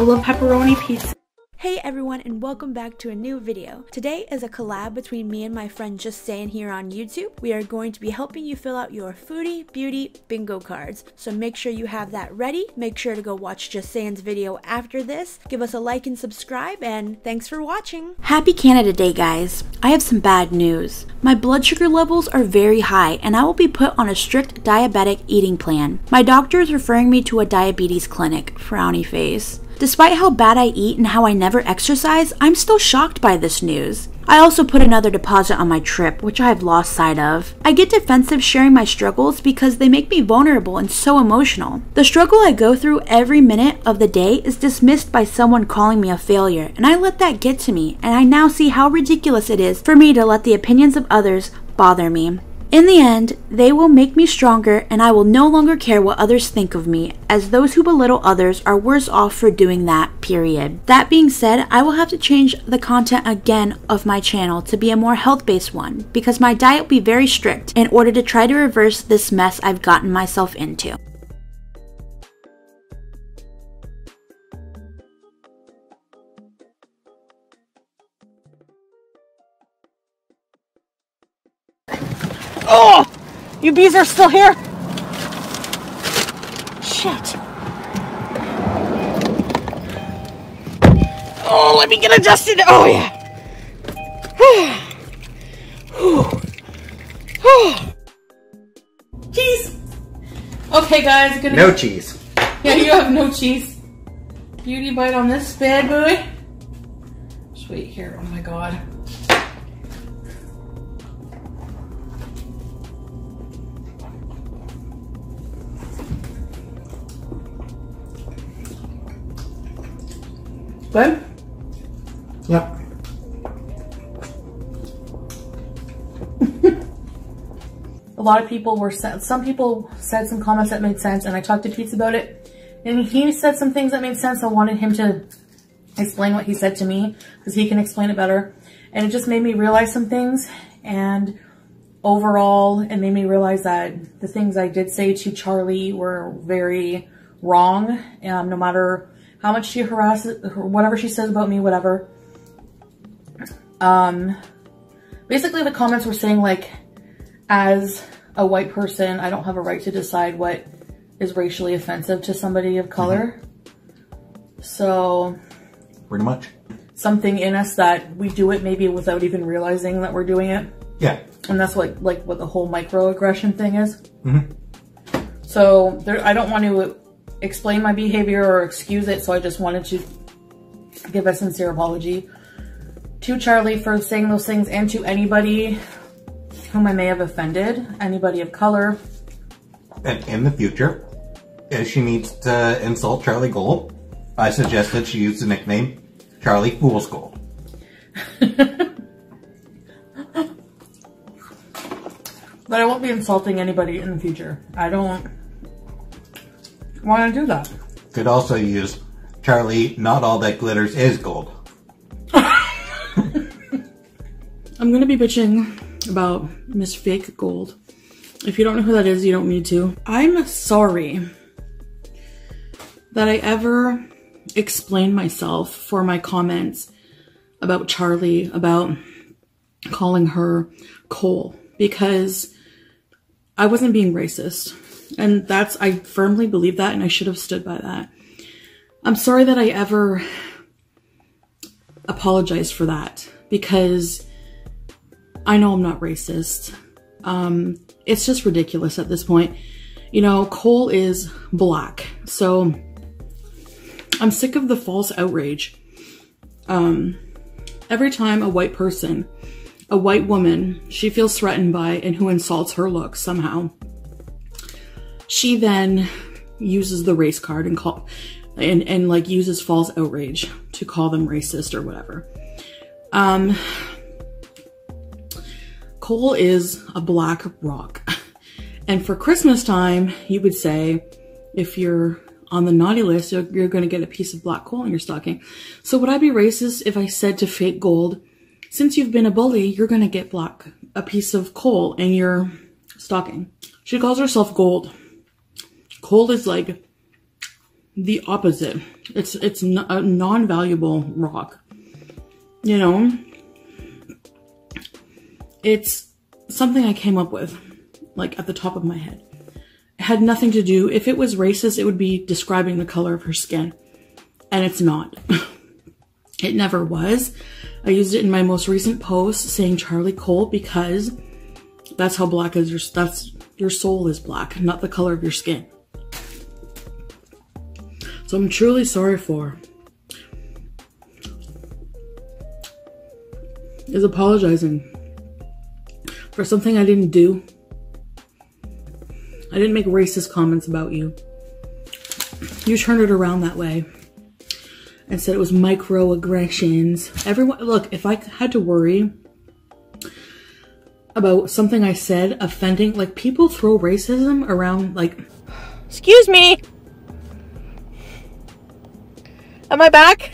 love pepperoni pizza. Hey everyone, and welcome back to a new video. Today is a collab between me and my friend Justsayin here on YouTube. We are going to be helping you fill out your foodie beauty bingo cards. So make sure you have that ready. Make sure to go watch Justsayin's video after this. Give us a like and subscribe, and thanks for watching. Happy Canada Day, guys. I have some bad news. My blood sugar levels are very high, and I will be put on a strict diabetic eating plan. My doctor is referring me to a diabetes clinic. Frowny face. Despite how bad I eat and how I never exercise, I'm still shocked by this news. I also put another deposit on my trip, which I have lost sight of. I get defensive sharing my struggles because they make me vulnerable and so emotional. The struggle I go through every minute of the day is dismissed by someone calling me a failure, and I let that get to me, and I now see how ridiculous it is for me to let the opinions of others bother me. In the end, they will make me stronger, and I will no longer care what others think of me, as those who belittle others are worse off for doing that, period. That being said, I will have to change the content again of my channel to be a more health-based one, because my diet will be very strict in order to try to reverse this mess I've gotten myself into. Oh! You bees are still here! Shit. Oh, let me get adjusted! Oh, yeah! Cheese! Okay, guys, gonna... No cheese. Yeah, you have no cheese. Beauty bite on this bad boy. Just wait here, oh my god. Good? Yep. A lot of people were, some people said some comments that made sense, and I talked to Pete about it, and he said some things that made sense. I wanted him to explain what he said to me, because he can explain it better, and it just made me realize some things, and overall, it made me realize that the things I did say to Charlie were very wrong, no matter how much she harasses, whatever she says about me, whatever. Basically the comments were saying, like, as a white person, I don't have a right to decide what is racially offensive to somebody of color. So pretty much something in us that we do it maybe without even realizing that we're doing it. Yeah. And that's what, like, what the whole microaggression thing is. So there, I don't want to explain my behavior or excuse it, so I just wanted to give a sincere apology to Charlie for saying those things, and to anybody whom I may have offended, anybody of color. And in the future, if she needs to insult Charlie Gold, I suggest that she use the nickname Charlie Fool's Gold. But I won't be insulting anybody in the future. I don't want to do that. Could also use Charlie, not all that glitters is gold. I'm going to be bitching about Miss Fake Gold. If you don't know who that is, you don't need to. I'm sorry that I ever explained myself for my comments about Charlie, about calling her Cole, because I wasn't being racist. And that's, I firmly believe that, and I should have stood by that. I'm sorry that I ever apologized for that, because I know I'm not racist. It's just ridiculous at this point. You know, Cole is black, so I'm sick of the false outrage. Every time a white person, a white woman, she feels threatened by and who insults her looks somehow, she then uses the race card and like uses false outrage to call them racist or whatever. Cole is a black rock. And for Christmas time, you would say, if you're on the naughty list, you're going to get a piece of black coal in your stocking. So would I be racist if I said to Fake Gold, since you've been a bully, you're going to get a piece of coal in your stocking? She calls herself Gold. Gold is like the opposite. It's a non-valuable rock. You know? It's something I came up with, like, at the top of my head. It had nothing to do, if it was racist, it would be describing the color of her skin. And it's not. It never was. I used it in my most recent post saying Charlie Cole because that's how black is your soul is black, not the color of your skin. So I'm truly sorry for is apologizing for something I didn't do. I didn't make racist comments about you. You turned it around that way and said it was microaggressions. Everyone, look, if I had to worry about something I said offending, like, people throw racism around, like, excuse me, am I back?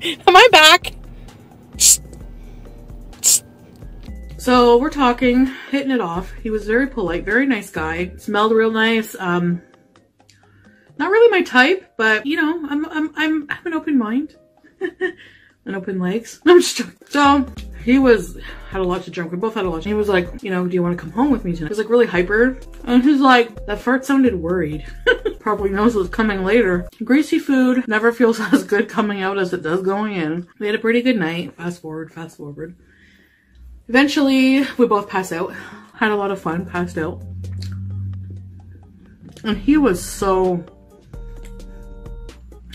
Am I back? So we're talking, hitting it off. He was very polite, very nice guy. Smelled real nice. Not really my type, but you know, I have an open mind. And open legs. I'm just joking. So he had a lot to drink. We both had a lot. He was like, you know, do you want to come home with me tonight? He was like really hyper. And he's like, that fart sounded worried. Probably knows what's coming later. Greasy food never feels as good coming out as it does going in. We had a pretty good night. Fast forward. Eventually, we both passed out. Had a lot of fun, passed out. And he was so...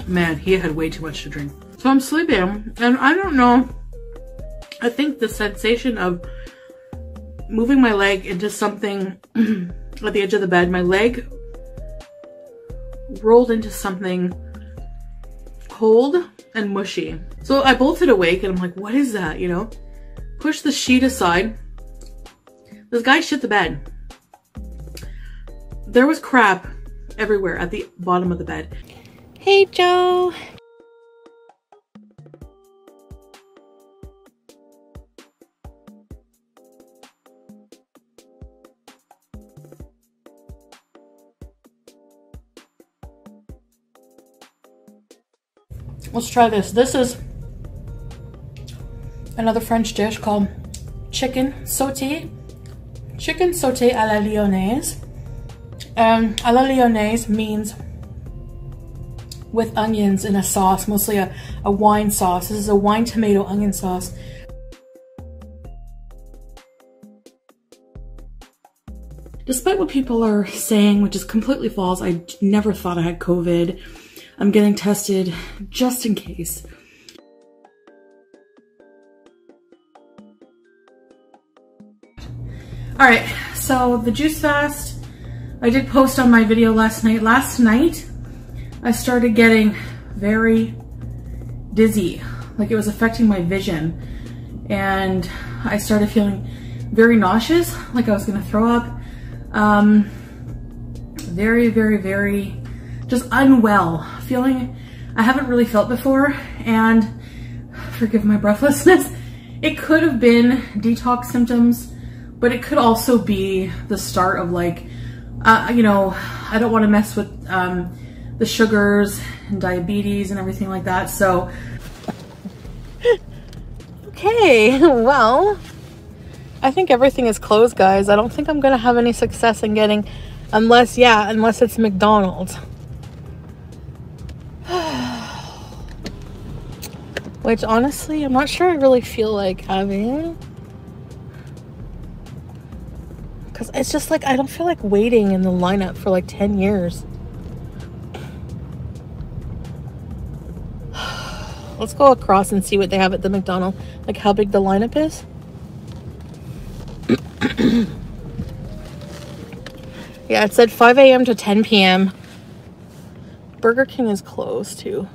Man, he had way too much to drink. So I'm sleeping, and I don't know. I think the sensation of moving my leg into something at the edge of the bed, my leg rolled into something cold and mushy. So I bolted awake, and I'm like, what is that, you know? Push the sheet aside. This guy shit the bed. There was crap everywhere at the bottom of the bed. Hey, Joe. Let's try this. This is another French dish called chicken sauté. Chicken sauté à la lyonnaise. À la lyonnaise means with onions in a sauce, mostly a wine sauce. This is a wine tomato onion sauce. Despite what people are saying, which is completely false, I never thought I had COVID. I'm getting tested just in case. Alright, so the juice fast, I did post on my video last night. Last night, I started getting very dizzy, like it was affecting my vision. And I started feeling very nauseous, like I was gonna throw up. Very, just unwell. Feeling I haven't really felt before, and forgive my breathlessness. It could have been detox symptoms, but it could also be the start of like, you know, I don't want to mess with the sugars and diabetes and everything like that, so. Okay, well, I think everything is closed, guys. I don't think I'm gonna have any success in getting, unless it's McDonald's. Which honestly, I'm not sure I really feel like having. Because it's just like, I don't feel like waiting in the lineup for like 10 years. Let's go across and see what they have at the McDonald's. Like how big the lineup is. Yeah, it said 5 a.m. to 10 p.m. Burger King is closed too,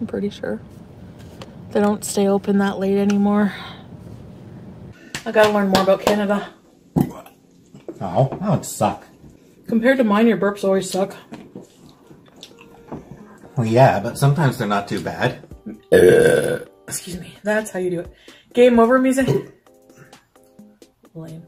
I'm pretty sure. They don't stay open that late anymore. I gotta learn more about Canada. Oh, that would suck. Compared to mine, your burps always suck. Well, yeah, but sometimes they're not too bad. Excuse me. That's how you do it. Game over music. Lame.